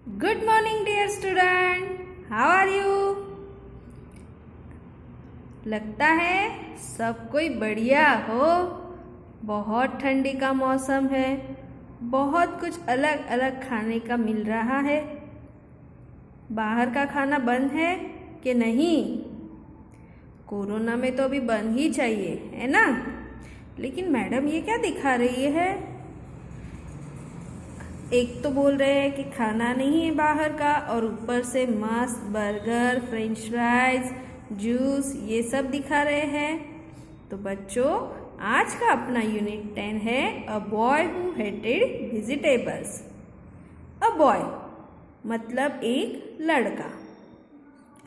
Good morning dear student. How are you? लगता है सब कोई बढ़िया हो। बहुत ठंडी का मौसम है, बहुत कुछ अलग अलग खाने का मिल रहा है। बाहर का खाना बंद है कि नहीं? कोरोना में तो अभी बंद ही चाहिए, है ना? लेकिन मैडम ये क्या दिखा रही है? एक तो बोल रहे हैं कि खाना नहीं है बाहर का, और ऊपर से मस्त बर्गर, फ्रेंच फ्राइज, जूस ये सब दिखा रहे हैं। तो बच्चों, आज का अपना यूनिट 10 है a boy who hated vegetables. A boy मतलब एक लड़का।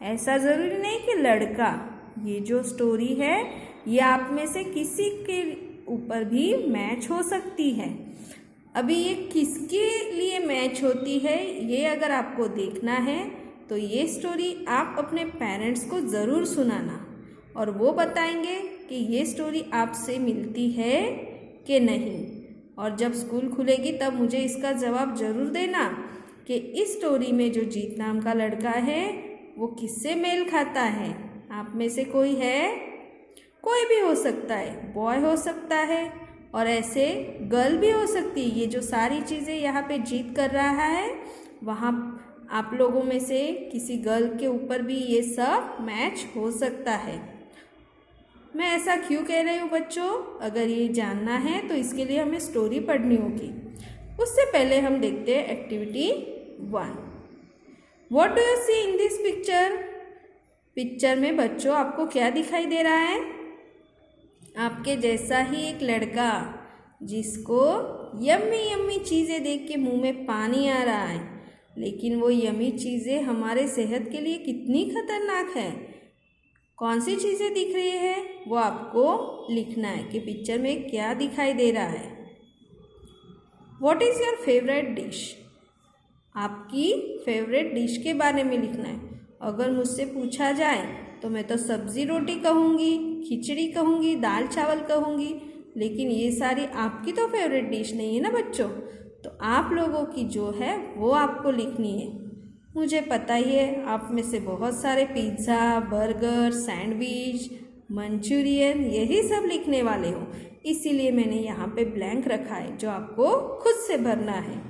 ऐसा ज़रूरी नहीं कि लड़का। ये जो स्टोरी है ये आप में से किसी के ऊपर भी मैच हो सकती है। अभी ये किसके लिए मैच होती है ये अगर आपको देखना है तो ये स्टोरी आप अपने पेरेंट्स को ज़रूर सुनाना, और वो बताएंगे कि ये स्टोरी आपसे मिलती है कि नहीं। और जब स्कूल खुलेगी तब मुझे इसका जवाब ज़रूर देना कि इस स्टोरी में जो जीत नाम का लड़का है वो किससे मेल खाता है। आप में से कोई है? कोई भी हो सकता है, बॉय हो सकता है और ऐसे गर्ल भी हो सकती है। ये जो सारी चीज़ें यहाँ पे जीत कर रहा है, वहाँ आप लोगों में से किसी गर्ल के ऊपर भी ये सब मैच हो सकता है। मैं ऐसा क्यों कह रही हूँ बच्चों? अगर ये जानना है तो इसके लिए हमें स्टोरी पढ़नी होगी। उससे पहले हम देखते हैं activity 1। What do you see in this picture? Picture में बच्चों आपको क्या दिखाई दे रहा है? आपके जैसा ही एक लड़का जिसको यम्मी यम्मी चीज़ें देख के मुंह में पानी आ रहा है। लेकिन वो यम्मी चीज़ें हमारे सेहत के लिए कितनी खतरनाक है। कौन सी चीज़ें दिख रही है वो आपको लिखना है कि पिक्चर में क्या दिखाई दे रहा है। What is your favourite dish? आपकी फेवरेट डिश के बारे में लिखना है। अगर मुझसे पूछा जाए तो मैं तो सब्ज़ी रोटी कहूँगी, खिचड़ी कहूँगी, दाल चावल कहूँगी, लेकिन ये सारी आपकी तो फेवरेट डिश नहीं है ना बच्चों। तो आप लोगों की जो है वो आपको लिखनी है। मुझे पता ही है आप में से बहुत सारे पिज़्ज़ा, बर्गर, सैंडविच, मंचूरियन यही सब लिखने वाले हो, इसीलिए मैंने यहाँ पे ब्लैंक रखा है जो आपको खुद से भरना है।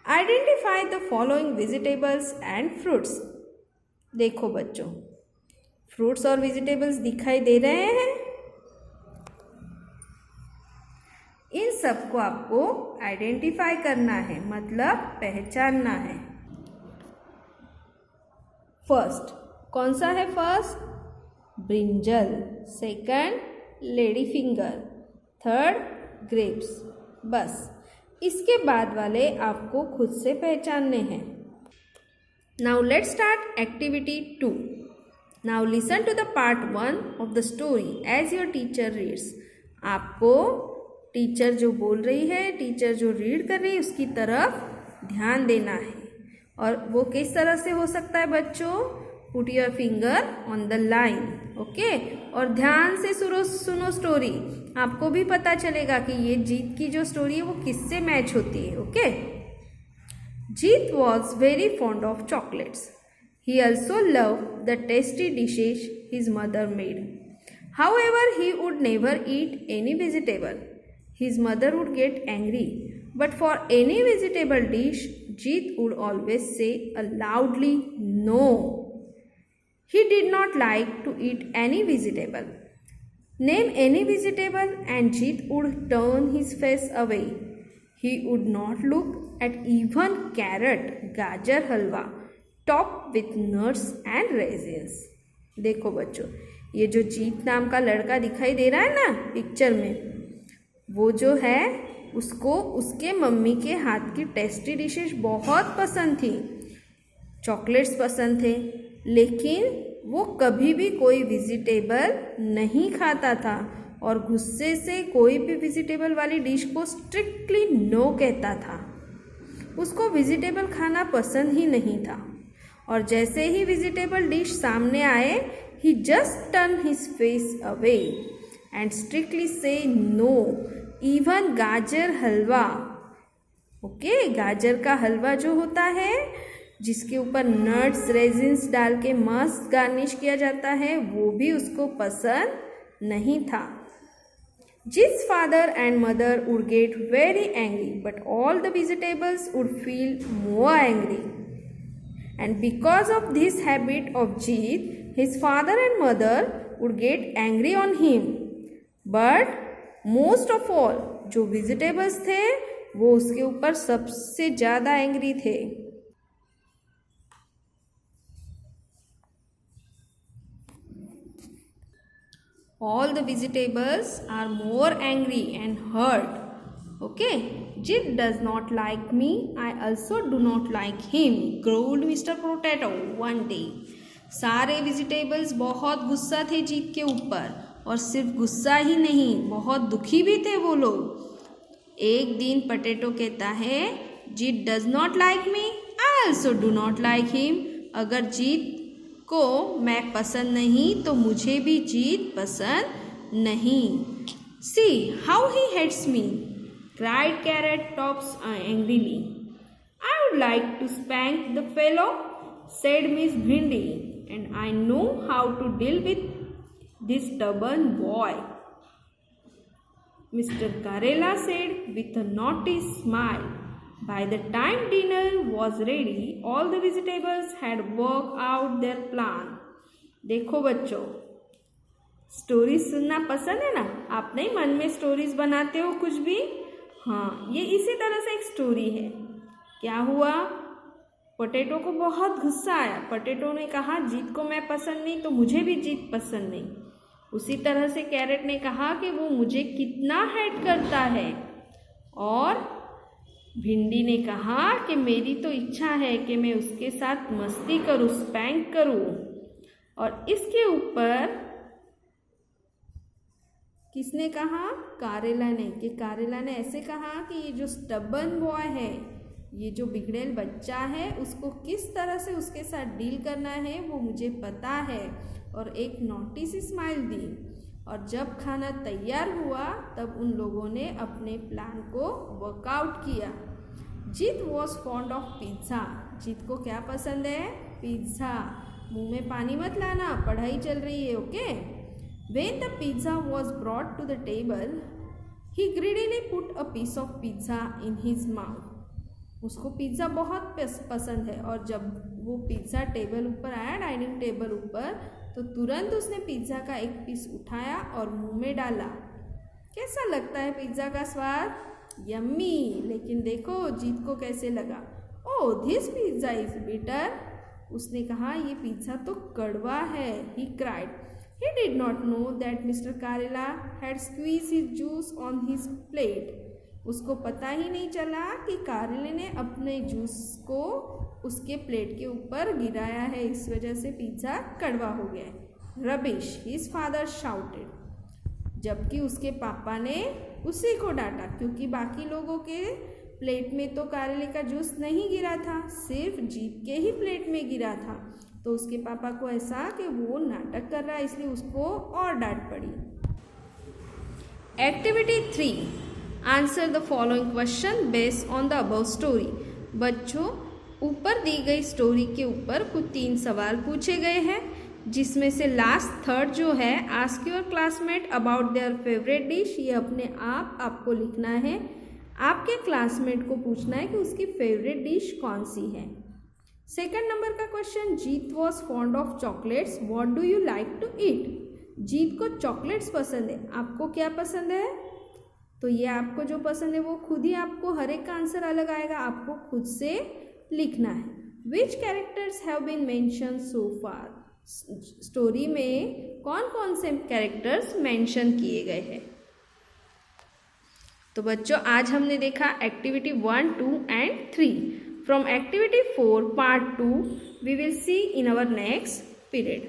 Identify the following vegetables and fruits. देखो बच्चों, फ्रूट्स और वेजिटेबल्स दिखाई दे रहे हैं। इन सबको आपको आइडेंटिफाई करना है, मतलब पहचानना है। फर्स्ट कौन सा है? First brinjal, second lady finger, third grapes. बस इसके बाद वाले आपको खुद से पहचानने हैं। Now let's start activity 2। Now listen to the part 1 of the story as your teacher reads. आपको टीचर जो बोल रही है, टीचर जो रीड कर रही है उसकी तरफ ध्यान देना है। और वो किस तरह से हो सकता है बच्चों? Put your finger on the line, okay? और ध्यान से सुनो स्टोरी। आपको भी पता चलेगा कि ये जीत की जो स्टोरी है वो किससे मैच होती है, okay? Jeet was very fond of chocolates. He also loved the tasty dishes his mother made. However, he would never eat any vegetable. His mother would get angry. But for any vegetable dish, Jeet would always say loudly no. He did not like to eat any vegetable. Name any vegetable and Jeet would turn his face away. He would not look at even carrot, gajar halwa, top width nuts and resins. देखो बच्चों, ये जो जीत नाम का लड़का दिखाई दे रहा है ना पिक्चर में, वो जो है उसको उसके मम्मी के हाथ की टेस्टी डिशेस बहुत पसंद थी, चॉकलेट्स पसंद थे, लेकिन वो कभी भी कोई वेजिटेबल नहीं खाता था और गुस्से से कोई भी वेजिटेबल वाली डिश को स्ट्रिक्टली नो कहता था। उसको वेजिटेबल खाना पसंद ही नहीं था, और जैसे ही वेजिटेबल डिश सामने आए, he just turn his face away and strictly say no, even gajar halwa. Okay, गाजर का हलवा जो होता है जिसके ऊपर नट्स रेजिन्स डाल के मस्त गार्निश किया जाता है, वो भी उसको पसंद नहीं था. Jit's father and mother would get very angry, but all the vegetables would feel more angry. And because of this habit of Jit, his father and mother would get angry on him. But most of all, जो vegetables थे वो उसके ऊपर सबसे ज़्यादा angry थे. All the vegetables are more angry and hurt. Okay, Jit does not like me. I also do not like him, growled Mr. Potato one day. सारे vegetables बहुत गुस्सा थे जीत के ऊपर, और सिर्फ गुस्सा ही नहीं, बहुत दुखी भी थे वो लोग. एक दिन पटेटो कहता है, Jeet does not like me, I also do not like him. अगर जीत को मैं पसंद नहीं तो मुझे भी जीत पसंद नहीं. See how he hates me, cried Carrot Tops angrily. I would like to spank the fellow, said Miss Bhindi, and I know how to deal with this stubborn boy. Mr. Karela said with a naughty smile. By the time dinner was ready, all the vegetables had worked out their plan. देखो बच्चों, stories सुनना पसंद है ना? आप नहीं मन में स्टोरीज बनाते हो कुछ भी? हाँ, ये इसी तरह से एक स्टोरी है. क्या हुआ? पोटैटो को बहुत गुस्सा आया. पोटैटो ने कहा जीत को मैं पसंद नहीं तो मुझे भी जीत पसंद नहीं. उसी तरह से कैरेट ने कहा कि वो मुझे कितना हेट करता है, और भिंडी ने कहा कि मेरी तो इच्छा है कि मैं उसके साथ मस्ती करूं, स्पैंक करूं. और इसके ऊपर किसने कहा? कारेला ने. कि कारेला ने ऐसे कहा कि ये जो स्टबर्न बॉय है, ये जो बिगड़ेल बच्चा है, उसको किस तरह से उसके साथ डील करना है वो मुझे पता है. और एक नोटी सी स्माइल दी. और जब खाना तैयार हुआ तब उन लोगों ने अपने प्लान को वर्कआउट किया. जीत वॉज फॉन्ड ऑफ पिज्ज़ा. जीत को क्या पसंद है? पिज्ज़ा. मुंह में पानी मत लाना, पढ़ाई चल रही है. Okay. When the pizza was brought to the table, he greedily put a piece of pizza in his mouth. उसको पिज़्ज़ा बहुत पसंद है, और जब वो पिज़्ज़ा टेबल ऊपर आया, डाइनिंग टेबल ऊपर, तो तुरंत उसने पिज़्ज़ा का एक पीस उठाया और मुंह में डाला. कैसा लगता है पिज़्ज़ा का स्वाद? यम्मी. लेकिन देखो जीत को कैसे लगा. ओह, दिस पिज़्ज़ा इज बिटर. उसने कहा ये पिज़्ज़ा तो कड़वा है. He cried. He did not know that Mr. Karela had squeezed his juice on his plate. उसको पता ही नहीं चला कि कारेले ने अपने जूस को उसके प्लेट के ऊपर गिराया है, इस वजह से पिज़्ज़ा कड़वा हो गया है. Rubbish, his father shouted. जबकि उसके पापा ने उसी को डांटा, क्योंकि बाकी लोगों के प्लेट में तो कारेले का जूस नहीं गिरा था, सिर्फ जीत के ही प्लेट में गिरा था. तो उसके पापा को ऐसा कि वो नाटक कर रहा है, इसलिए उसको और डांट पड़ी. Activity 3, answer the following question based on the above story. बच्चों, ऊपर दी गई स्टोरी के ऊपर कुछ 3 सवाल पूछे गए हैं, जिसमें से लास्ट थर्ड जो है, ask your classmate about their favourite dish. ये अपने आप आपको लिखना है. आपके क्लासमेट को पूछना है कि उसकी फेवरेट डिश कौन सी है. सेकंड नंबर का question, Jeet was fond of chocolates, what do you like to eat. Jeet को चॉकलेट्स पसंद है, आपको क्या पसंद है? तो ये आपको जो पसंद है वो खुद ही आपको, हर एक का आंसर अलग आएगा, आपको खुद से लिखना है. Which characters have been mention so far. Story में कौन कौन से कैरेक्टर्स मेंशन किए गए हैं. तो बच्चों, आज हमने देखा activity 1, 2 and 3. From activity 4 part 2 we will see in our next period.